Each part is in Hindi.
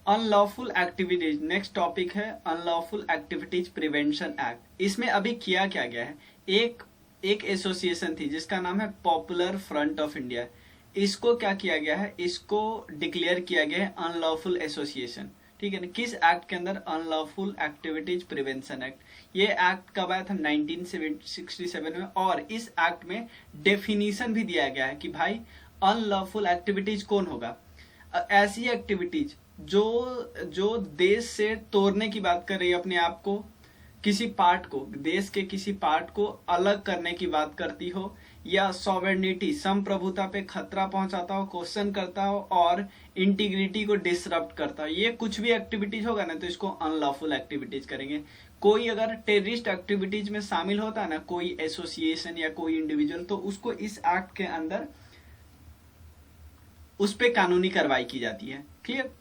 अनलॉफुल एक्टिविटीज, नेक्स्ट टॉपिक है अनलॉफुल एक्टिविटीज प्रिवेंशन एक्ट। इसमें अभी किया क्या गया है, एक एसोसिएशन थी जिसका नाम है पॉपुलर फ्रंट ऑफ इंडिया, इसको क्या किया गया है, इसको डिक्लेयर किया गया है अनलॉफुल एसोसिएशन। ठीक है ना, किस एक्ट के अंदर, अनलॉफुल एक्टिविटीज प्रिवेंशन एक्ट। ये एक्ट कब आया था, 1967 में, और इस एक्ट में डेफिनीशन भी दिया गया है कि भाई अनलॉफुल एक्टिविटीज कौन होगा, ऐसी एक्टिविटीज जो देश से तोड़ने की बात कर रही है, अपने आप को, किसी पार्ट को, देश के किसी पार्ट को अलग करने की बात करती हो, या सॉवरेनिटी, संप्रभुता पे खतरा पहुंचाता हो, क्वेश्चन करता हो, और इंटीग्रिटी को डिसरप्ट करता हो, ये कुछ भी एक्टिविटीज होगा ना तो इसको अनलॉफुल एक्टिविटीज करेंगे। कोई अगर टेररिस्ट एक्टिविटीज में शामिल होता है ना, कोई एसोसिएशन या कोई इंडिविजुअल, तो उसको इस एक्ट के अंदर उस पे कानूनी कार्रवाई की जाती है। क्लियर।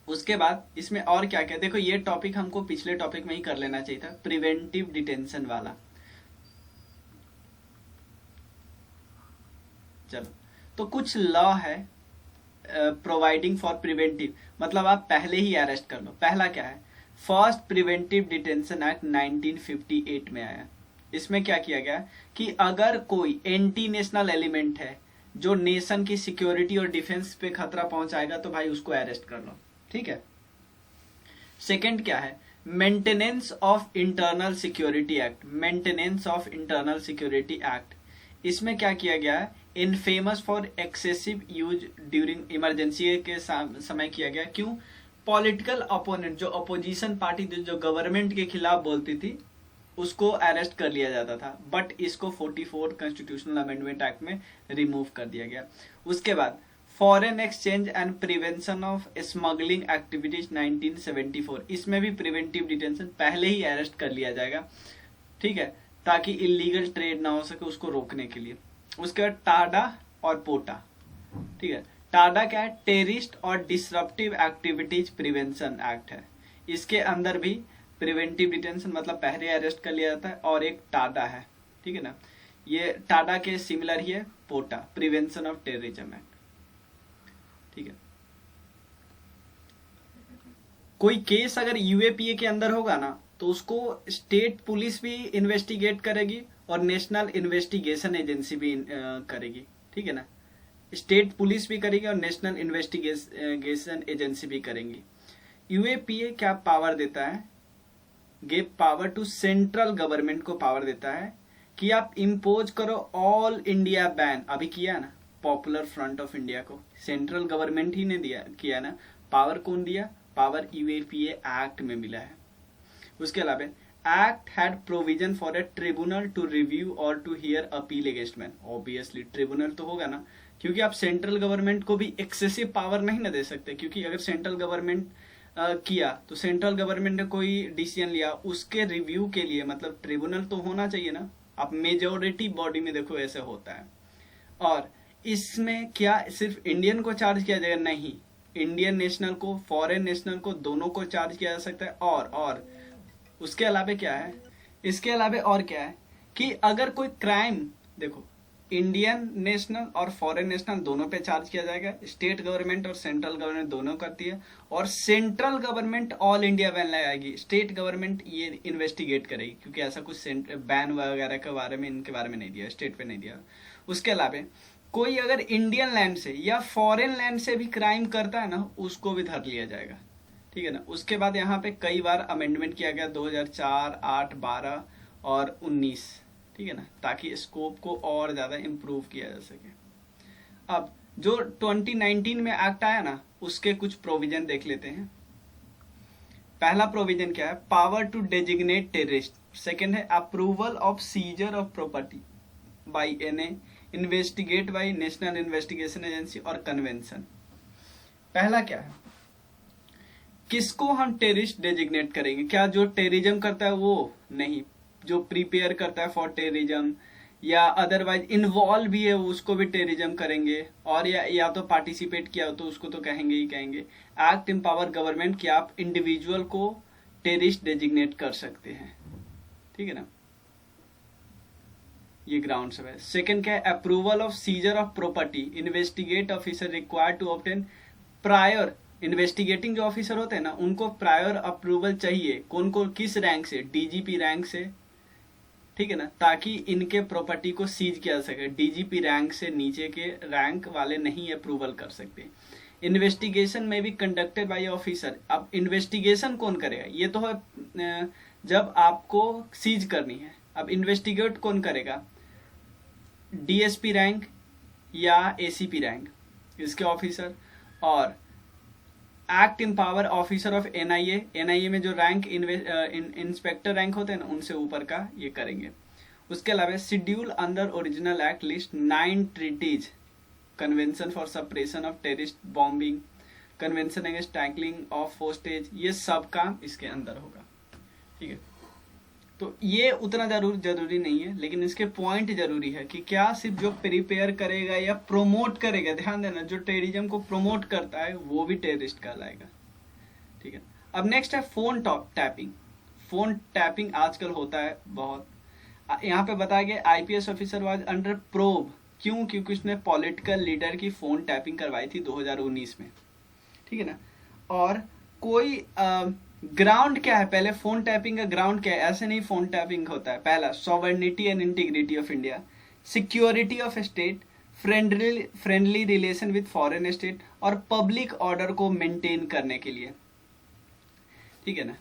उसके बाद इसमें और क्या क्या, देखो ये टॉपिक हमको पिछले टॉपिक में ही कर लेना चाहिए था, प्रिवेंटिव डिटेंशन वाला। चलो, तो कुछ लॉ है प्रोवाइडिंग फॉर प्रिवेंटिव, मतलब आप पहले ही अरेस्ट कर लो। पहला क्या है, फर्स्ट प्रिवेंटिव डिटेंशन एक्ट 1958 में आया। इसमें क्या किया गया कि अगर कोई एंटी नेशनल एलिमेंट है जो नेशन की सिक्योरिटी और डिफेंस पे खतरा पहुंचाएगा तो भाई उसको अरेस्ट कर लो। ठीक है। सेकंड क्या है, maintenance of internal security act, maintenance of internal security act. इसमें क्या किया गया है, infamous for excessive use during emergency के समय किया गया। क्यों, पॉलिटिकल अपोनेंट, जो अपोजिशन पार्टी जो गवर्नमेंट के खिलाफ बोलती थी, उसको अरेस्ट कर लिया जाता था, बट इसको 44 कॉन्स्टिट्यूशनल अमेंडमेंट एक्ट में रिमूव कर दिया गया। उसके बाद foreign exchange and prevention of smuggling activities 1974, इसमें भी प्रिवेंटिव डिटेंशन, पहले ही अरेस्ट कर लिया जाएगा। ठीक है, ताकि इलीगल ट्रेड ना हो सके, उसको रोकने के लिए। उसके बाद टाडा और पोटा। ठीक है, टाडा क्या है, टेररिस्ट और डिसरप्टिव एक्टिविटीज प्रिवेंशन एक्ट है। इसके अंदर भी प्रिवेंटिव डिटेंशन, मतलब पहले अरेस्ट कर लिया जाता है, और एक टाडा है। ठीक है ना, ये टाडा के सिमिलर ही है पोटा, प्रिवेंशन ऑफ टेररिज्म एक्ट। ठीक है, कोई केस अगर यूएपीए के अंदर होगा ना तो उसको स्टेट पुलिस भी इन्वेस्टिगेट करेगी और नेशनल इन्वेस्टिगेशन एजेंसी भी करेगी। ठीक है ना, स्टेट पुलिस भी करेगी और नेशनल इन्वेस्टिगेशन एजेंसी भी करेंगी। यूएपीए क्या पावर देता है, give power to central government को पावर देता है कि आप इम्पोज करो ऑल इंडिया बैन। अभी किया ना पॉपुलर फ्रंट ऑफ इंडिया को, सेंट्रल गवर्नमेंट ही ने दिया किया ना, पावर कौन दिया, पावर यूएपीए एक्ट में मिला है। उसके अलावा act had provision for a tribunal to review और to hear appeal against man. Obviously tribunal तो होगा ना, क्योंकि आप सेंट्रल गवर्नमेंट को भी एक्सेसिव पावर नहीं ना दे सकते, क्योंकि अगर सेंट्रल गवर्नमेंट किया तो सेंट्रल गवर्नमेंट ने कोई डिसीजन लिया, उसके रिव्यू के लिए मतलब ट्रिब्यूनल तो होना चाहिए ना। अब मेजोरिटी बॉडी में देखो ऐसे होता है। और इसमें क्या सिर्फ इंडियन को चार्ज किया जाएगा, नहीं, इंडियन नेशनल को, फॉरेन नेशनल को, दोनों को चार्ज किया जा सकता है। और उसके अलावा क्या है, इसके अलावा और क्या है कि अगर कोई क्राइम, देखो इंडियन नेशनल और फॉरेन नेशनल दोनों पे चार्ज किया जाएगा, स्टेट गवर्नमेंट और सेंट्रल गवर्नमेंट दोनों करती है, और central government all India ban लगाएगी, स्टेट गवर्नमेंट ये इन्वेस्टिगेट करेगी, क्योंकि ऐसा कुछ बैन वगैरह के बारे में, इनके बारे में नहीं दिया, स्टेट पे नहीं दिया। उसके अलावा कोई अगर इंडियन लैंड से या फॉरेन लैंड से भी क्राइम करता है ना, उसको भी धर लिया जाएगा। ठीक है ना। उसके बाद यहाँ पे कई बार अमेंडमेंट किया गया, 2004, 8, 12 और 19। ठीक है ना, ताकि स्कोप को और ज्यादा इम्प्रूव किया जा सके। अब जो 2019 में एक्ट आया ना, उसके कुछ प्रोविजन देख लेते हैं। पहला प्रोविजन क्या है, power to designate terrorist. Second है approval of seizure of property by NA, investigate by National Investigation Agency और कन्वेंशन। पहला क्या है, किसको हम टेररिस्ट डेजिग्नेट करेंगे, क्या जो टेररिज्म करता है वो नहीं, जो प्रिपेयर करता है फॉर टेररिज्म या अदरवाइज इन्वॉल्व भी है उसको भी टेररिज्म करेंगे, और या तो पार्टिसिपेट किया हो तो उसको तो कहेंगे ही कहेंगे। एक्ट एम्पावर गवर्नमेंट कि आप इंडिविजुअल को टेररिस्ट डेजिग्नेट कर सकते हैं। ठीक है ना, ये ग्राउंड सब है। सेकंड क्या है, approval of seizure of property, investigate officer required to obtain prior investigating जो ऑफिसर होते हैं ना, उनको प्रायर अप्रूवल चाहिए, कौन को किस रैंक से, डीजीपी रैंक से, ठीक है ना, ताकि इनके प्रॉपर्टी को सीज किया जा सके। डीजीपी रैंक से नीचे के रैंक वाले नहीं अप्रूवल कर सकते। इन्वेस्टिगेशन में भी कंडक्टेड बाय ऑफिसर। अब इन्वेस्टिगेशन कौन करेगा, ये तो है जब आपको सीज करनी है। अब इन्वेस्टिगेट कौन करेगा, डीएसपी रैंक या एसीपी रैंक, इसके ऑफिसर। और act in power officer of NIA, NIA में जो रैंक इंस्पेक्टर रैंक होते हैं ना, उनसे ऊपर का ये करेंगे। उसके अलावा schedule under original act list 9 treaties, convention for suppression of terrorist bombing, convention against tackling of hostage, ये सब काम इसके अंदर होगा। ठीक है, तो ये उतना जरूरी नहीं है, लेकिन इसके पॉइंट जरूरी है कि क्या सिर्फ जो प्रिपेयर करेगा या प्रोमोट करेगा, ध्यान देना, जो टेररिज्म को प्रोमोट करता है वो भी टेररिस्ट कहलाएगा। ठीक है, अब नेक्स्ट है फोन टैपिंग। फोन टैपिंग आजकल होता है बहुत। यहाँ पे बताया गया IPS officer was under probe, क्यों, क्योंकि उसने पॉलिटिकल लीडर की फोन टैपिंग करवाई थी 2019 में। ठीक है ना, और कोई ग्राउंड क्या है, पहले फोन टैपिंग का ग्राउंड क्या है, ऐसे नहीं फोन टैपिंग होता है। पहला, sovereignty and integrity of India, security of state, friendly relation with foreign state, और पब्लिक ऑर्डर को मेंटेन करने के लिए। ठीक है ना,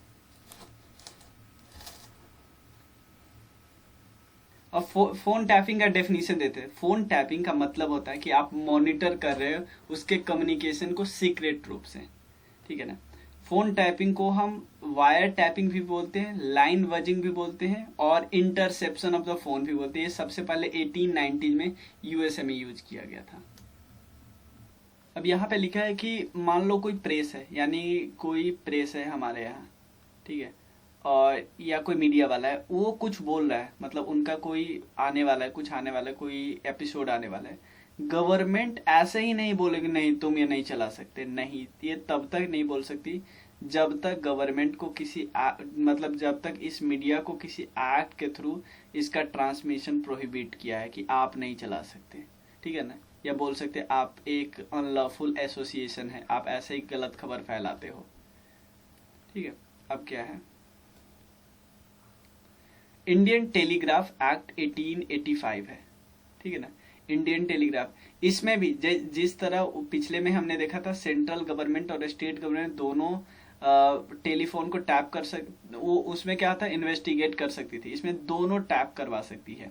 और फोन टैपिंग का डेफिनेशन देते हैं। फोन टैपिंग का मतलब होता है कि आप मॉनिटर कर रहे हो उसके कम्युनिकेशन को सीक्रेट रूप से। ठीक है ना, फोन टैपिंग को हम वायर टैपिंग भी बोलते हैं, लाइन बजिंग भी बोलते हैं, और इंटरसेप्शन ऑफ द फोन भी बोलते हैं। ये सबसे पहले 1890 में यूएसए में यूज किया गया था। अब यहाँ पे लिखा है कि मान लो कोई प्रेस है, यानी कोई प्रेस है हमारे यहाँ, ठीक है, और या कोई मीडिया वाला है, वो कुछ बोल रहा है, मतलब उनका कोई आने वाला है, कुछ आने वाला है, कोई एपिसोड आने वाला है। गवर्नमेंट ऐसे ही नहीं बोलेगी नहीं तुम ये नहीं चला सकते, नहीं, ये तब तक नहीं बोल सकती जब तक गवर्नमेंट को मतलब जब तक इस मीडिया को किसी एक्ट के थ्रू इसका ट्रांसमिशन प्रोहिबिट किया है कि आप नहीं चला सकते। ठीक है ना, या बोल सकते आप एक अनलॉफुल एसोसिएशन है, आप ऐसे ही गलत खबर फैलाते हो। ठीक है, अब क्या है, इंडियन टेलीग्राफ एक्ट 1885 है। ठीक है ना, इंडियन टेलीग्राफ, इसमें भी जिस तरह पिछले में हमने देखा था सेंट्रल गवर्नमेंट और स्टेट गवर्नमेंट दोनों टेलीफोन को टैप कर वो उसमें क्या था, इन्वेस्टिगेट कर सकती थी, इसमें दोनों टैप करवा सकती है।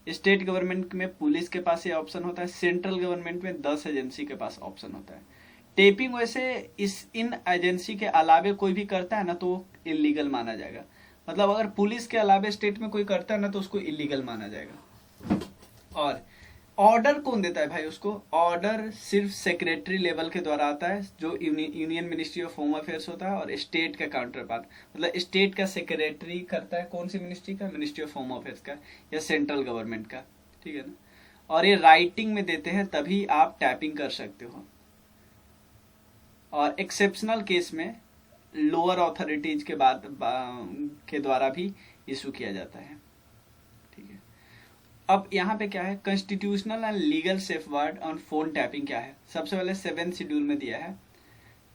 स्टेट गवर्नमेंट में पुलिस के पास ये ऑप्शन होता है, सेंट्रल गवर्नमेंट में 10 एजेंसी के पास ऑप्शन होता है। टेपिंग वैसे इन एजेंसी के अलावे कोई भी करता है ना तो इलीगल माना जाएगा। मतलब अगर पुलिस के अलावे स्टेट में कोई करता है ना तो उसको इलीगल माना जाएगा। और ऑर्डर कौन देता है भाई, उसको ऑर्डर सिर्फ सेक्रेटरी लेवल के द्वारा आता है, जो union ministry of home affairs होता है, और स्टेट का काउंटर पार्ट, मतलब स्टेट का सेक्रेटरी करता है, कौन सी मिनिस्ट्री का, मिनिस्ट्री ऑफ होम अफेयर्स का या सेंट्रल गवर्नमेंट का। ठीक है ना, और ये राइटिंग में देते हैं तभी आप टैपिंग कर सकते हो, और एक्सेप्शनल केस में लोअर अथॉरिटीज के बाद के द्वारा भी इशू किया जाता है। ठीक है, अब यहाँ पे क्या है, constitutional and legal safeguard on phone tapping क्या है। सबसे पहले 7th शेड्यूल में दिया है,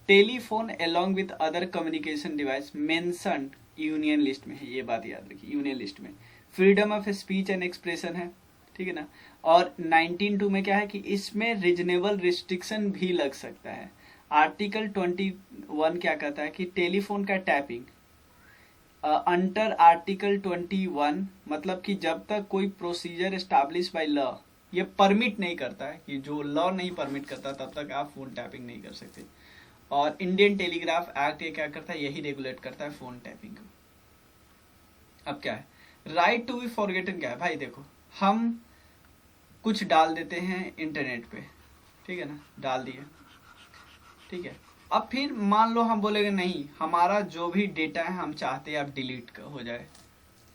telephone along with other communication device mentioned union list में है, ये बात याद रखिए, यूनियन लिस्ट में freedom of speech and expression है। ठीक है ना, और 19(2) में क्या है कि इसमें रीजनेबल रिस्ट्रिक्शन भी लग सकता है। आर्टिकल 21 क्या कहता है कि टेलीफोन का टैपिंग अंडर आर्टिकल 21, मतलब कि जब तक कोई प्रोसीजर एस्टैब्लिश बाय लॉ ये परमिट नहीं करता है, कि जो लॉ नहीं परमिट करता तब तक आप फोन टैपिंग नहीं कर सकते। और इंडियन टेलीग्राफ एक्ट ये क्या करता है, यही रेगुलेट करता है फोन टैपिंग को। अब क्या है, राइट टू बी फॉरगेटन क्या है भाई, देखो हम कुछ डाल देते हैं इंटरनेट पे, ठीक है ना, डाल दिए, ठीक है, अब फिर मान लो हम बोलेंगे नहीं, हमारा जो भी डेटा है हम चाहते हैं अब डिलीट हो जाए,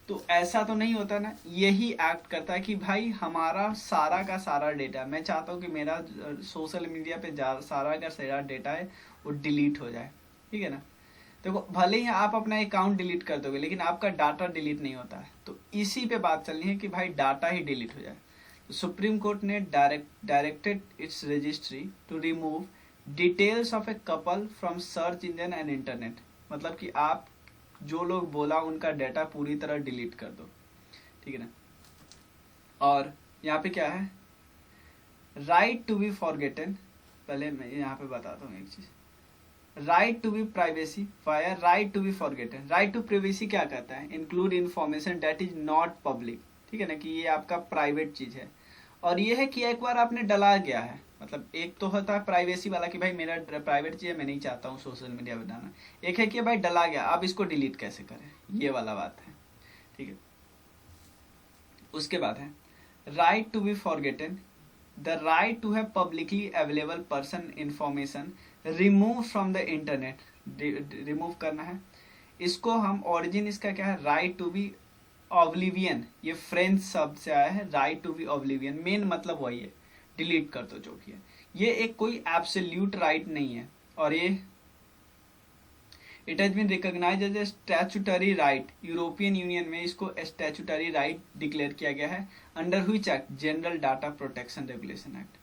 तो ऐसा तो नहीं होता ना। यही एक्ट करता है कि भाई हमारा सारा का सारा डेटा, मैं चाहता हूँ कि मेरा सोशल मीडिया पे सारा का सारा डेटा है वो डिलीट हो जाए। ठीक है ना, देखो भले ही आप अपना अकाउंट डिलीट कर दोगे लेकिन आपका डाटा डिलीट नहीं होता है, तो इसी पे बात चलनी है कि भाई डाटा ही डिलीट हो जाए। तो सुप्रीम कोर्ट ने directed its registry to remove details of a couple from search engine and internet, मतलब कि आप जो लोग बोला उनका डाटा पूरी तरह डिलीट कर दो, ठीक है ना। और यहाँ पे क्या है, राइट टू बी फॉरगेटन, पहले मैं यहाँ पे बताता हूँ एक चीज, right to be privacy via right to be forgotten. Right to privacy क्या कहता है, include information that is not public, ठीक है ना, कि ये आपका प्राइवेट चीज है। और ये है कि एक बार आपने डला गया है, मतलब एक तो होता है प्राइवेसी वाला कि भाई मेरा प्राइवेट चीज है, मैं नहीं चाहता हूँ सोशल मीडिया पे डालना। एक है कि भाई डला गया, अब इसको डिलीट कैसे करें, ये वाला बात है, ठीक है। उसके बाद है right to be forgotten, the right to have publicly available person information remove from the internet, remove करना है इसको हम। ओरिजिन इसका क्या है, राइट टू बी ऑब्लिवियन, ये फ्रेंच शब्द से आया है, right to be oblivion, main मतलब वही है, डिलीट कर दो जो भी है। ये एक कोई एब्सोल्यूट राइट नहीं है, और ये it has been recognised as a statutory right, European Union में इसको स्टैट्यूटरी राइट डिक्लेयर किया गया है, under which act, general data protection regulation act.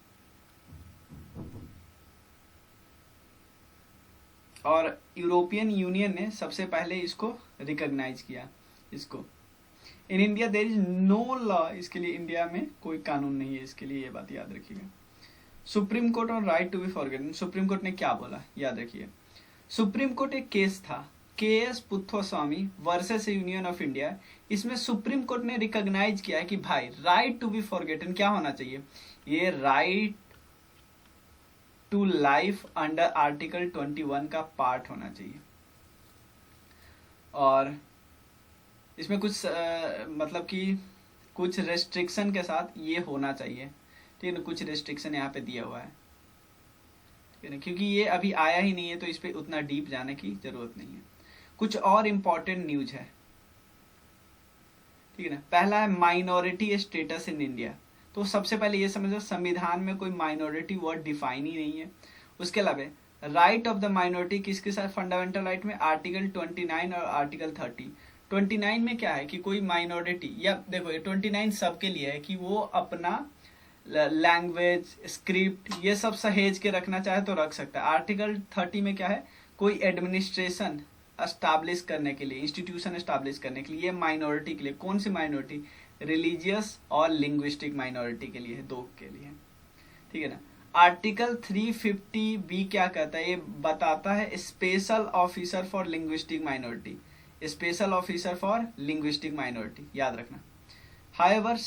और यूरोपियन यूनियन ने सबसे पहले इसको रिकॉग्नाइज किया इसको। In India there is no law, इसके लिए इंडिया में कोई कानून नहीं है इसके लिए, ये बात याद रखिएगा। सुप्रीम कोर्ट और right to be forgotten, supreme court ने क्या बोला याद रखिए। सुप्रीम कोर्ट एक केस था, K S Puttaswamy versus union of India. इसमें सुप्रीम कोर्ट ने रिकॉग्नाइज किया है कि भाई राइट टू बी फॉरगेटन क्या होना चाहिए, ये right to life under article 21 का पार्ट होना चाहिए। और इसमें कुछ मतलब कि कुछ रेस्ट्रिक्शन के साथ ये होना चाहिए, ठीक है ना, कुछ रेस्ट्रिक्शन यहाँ पे दिया हुआ है, ठीक है ना, क्योंकि ये अभी आया ही नहीं है तो इस पे उतना डीप जाने की जरूरत नहीं है। कुछ और इम्पोर्टेंट न्यूज है, ठीक है ना। पहला है माइनॉरिटी स्टेटस इन इंडिया, तो सबसे पहले ये समझो संविधान में कोई माइनॉरिटी वर्ड डिफाइन ही नहीं है। उसके अलावा राइट ऑफ द माइनॉरिटी किसके साथ, फंडामेंटल राइट में आर्टिकल 29 और आर्टिकल 30। 29 में क्या है कि कोई माइनॉरिटी, या देखो ये 29 सबके लिए है कि वो अपना लैंग्वेज स्क्रिप्ट ये सब सहेज के रखना चाहे तो रख सकता है। आर्टिकल 30 में क्या है, कोई एडमिनिस्ट्रेशन एस्टैब्लिश करने के लिए, इंस्टीट्यूशन एस्टैब्लिश करने के लिए, ये माइनॉरिटी के लिए। कौन सी माइनॉरिटी, रिलीजियस और लिंग्विस्टिक माइनॉरिटी के लिए है, दो के लिए, ठीक है ना। आर्टिकल 350 बी क्या कहता है, ये बताता है special officer for linguistic minority, special officer for linguistic minority, याद रखना। However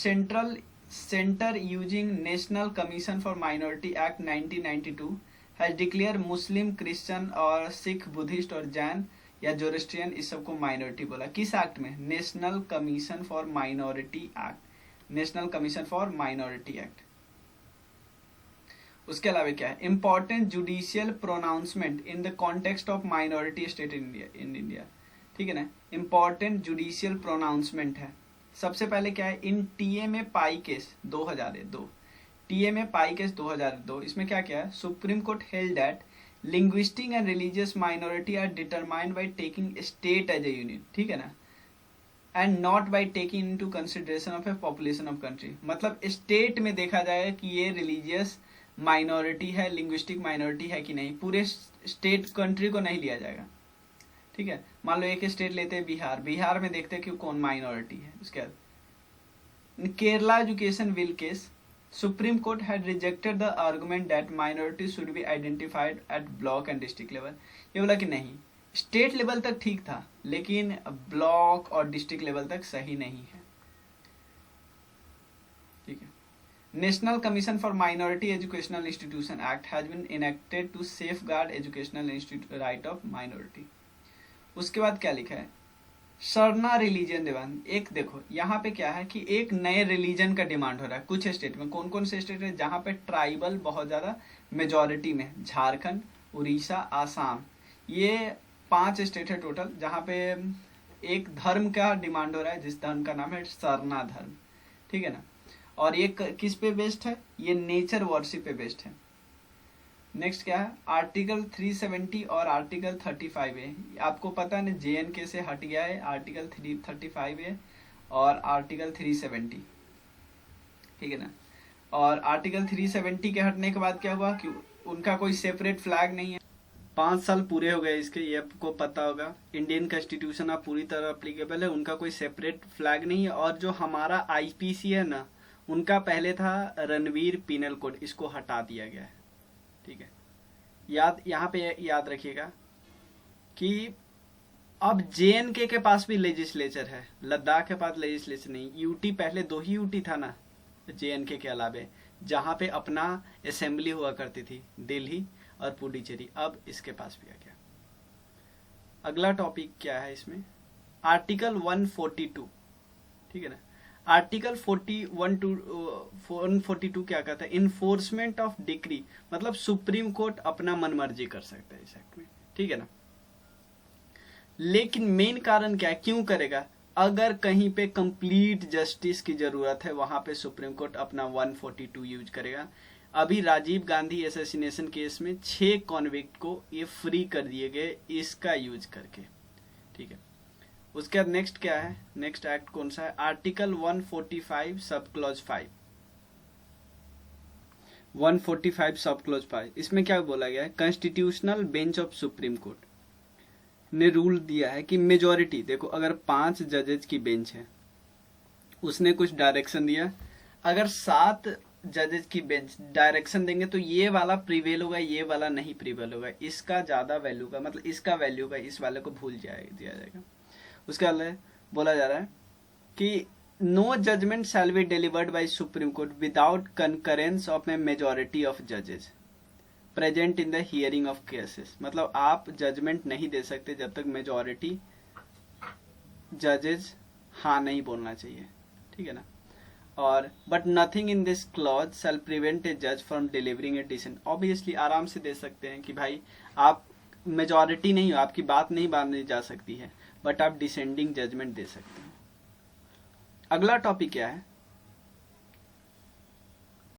centre using national commission for minority act 1992 has declare Muslim, Christian और सिख, बुद्धिस्ट और जैन या जोरेस्ट्रियन इस सबको माइनॉरिटी बोला। किस एक्ट में, national commission for minority act, national commission for minority act. उसके अलावा क्या है, important judicial pronouncement in the context of minority state in India, ठीक है ना। इंपॉर्टेंट जुडिशियल प्रोनाउंसमेंट है, सबसे पहले क्या है, in TMA Pai case 2002, TMA Pai case 2002, इसमें क्या क्या है, supreme court held that linguistic and religious minority are determined by taking state as a unit, ठीक है ना, and not by taking into consideration of a population of country. मतलब स्टेट में देखा जाएगा कि ये रिलीजियस माइनॉरिटी है, लिंग्विस्टिक माइनॉरिटी है कि नहीं, पूरे स्टेट कंट्री को नहीं लिया जाएगा, ठीक है। मान लो एक स्टेट लेते हैं बिहार, बिहार में देखते हैं कि कौन माइनॉरिटी है। उसके बाद Kerala education bill case, supreme court had rejected the argument that minority should be identified at block and district level. ये बोला कि नहीं, स्टेट लेवल तक ठीक था लेकिन ब्लॉक और डिस्ट्रिक्ट लेवल तक सही नहीं है, ठीक है। National commission for minority educational institution act has been enacted to safeguard educational right of minority. उसके बाद क्या लिखा है, सरना रिलीजन डिमांड। एक देखो यहाँ पे क्या है कि एक नए रिलीजन का डिमांड हो रहा है कुछ स्टेट में। कौन कौन से स्टेट है जहाँ पे ट्राइबल बहुत ज्यादा मेजोरिटी में, झारखंड, उड़ीसा, आसाम, ये 5 स्टेट है टोटल जहाँ पे एक धर्म का डिमांड हो रहा है जिस धर्म का नाम है सरना धर्म, ठीक है ना। और ये किस पे बेस्ड है, ये नेचर वर्शिप पे बेस्ड है। नेक्स्ट क्या है, आर्टिकल 370 और आर्टिकल 35 है। आपको पता है ना JNK से हट गया है आर्टिकल 335 है और आर्टिकल 370, ठीक है ना। और आर्टिकल 370 के हटने के बाद क्या हुआ कि उनका कोई सेपरेट फ्लैग नहीं है। 5 साल पूरे हो गए इसके, ये आपको पता होगा। इंडियन कॉन्स्टिट्यूशन अब पूरी तरह अप्लीकेबल है, उनका कोई सेपरेट फ्लैग नहीं है। और जो हमारा आईपीसी है ना, उनका पहले था रणवीर पीनल कोड, इसको हटा दिया गया है। ठीक है, यहाँ पे याद रखिएगा कि अब जेएनके के पास भी लेजिस्लेचर है, लद्दाख के पास लेजिस्लेचर नहीं। यूटी पहले 2 ही यूटी था ना जेएनके के अलावे, जहां पे अपना असेंबली हुआ करती थी, दिल्ली और पुडुचेरी, अब इसके पास भी आ गया। अगला टॉपिक क्या है इसमें, आर्टिकल 142। ठीक है ना, आर्टिकल 142 क्या कहता है, इन्फोर्समेंट ऑफ डिक्री, मतलब सुप्रीम कोर्ट अपना मनमर्जी कर सकता है इस एक्ट में। ठीक है ना, लेकिन मेन कारण क्या है, क्यों करेगा, अगर कहीं पे कंप्लीट जस्टिस की जरूरत है, वहां पे सुप्रीम कोर्ट अपना 142 यूज करेगा। अभी राजीव गांधी असैसिनेशन केस में 6 कॉन्विक्ट को ये फ्री कर दिए गए इसका यूज करके। ठीक है, उसके बाद नेक्स्ट क्या है, नेक्स्ट एक्ट कौन सा है, article 145 sub clause 5। 145 sub clause 5, इसमें क्या बोला गया है, constitutional bench of supreme court ने रूल दिया है कि मेजॉरिटी, देखो अगर 5 जजेज की बेंच है, उसने कुछ डायरेक्शन दिया, अगर 7 जजेज की बेंच डायरेक्शन देंगे तो ये वाला प्रिवेल होगा, ये वाला नहीं प्रिवेल होगा, इसका ज्यादा वैल्यू का, मतलब इसका वैल्यू का इस वाले को भूल दिया जाएगा। उसके बाद बोला जा रहा है कि no judgement shall be delivered by supreme court without concurrence of a majority of जजेज present in the hearing of cases, मतलब आप जजमेंट नहीं दे सकते जब तक मेजॉरिटी जजेज हाँ नहीं बोलना चाहिए। ठीक है ना, और but nothing in this clause shall prevent a जज from delivering a decision. Obviously आराम से दे सकते हैं कि भाई आप मेजॉरिटी नहीं हो, आपकी बात नहीं मानी जा सकती है, बट आप डिसेंडिंग जजमेंट दे सकते हैं। अगला टॉपिक क्या है,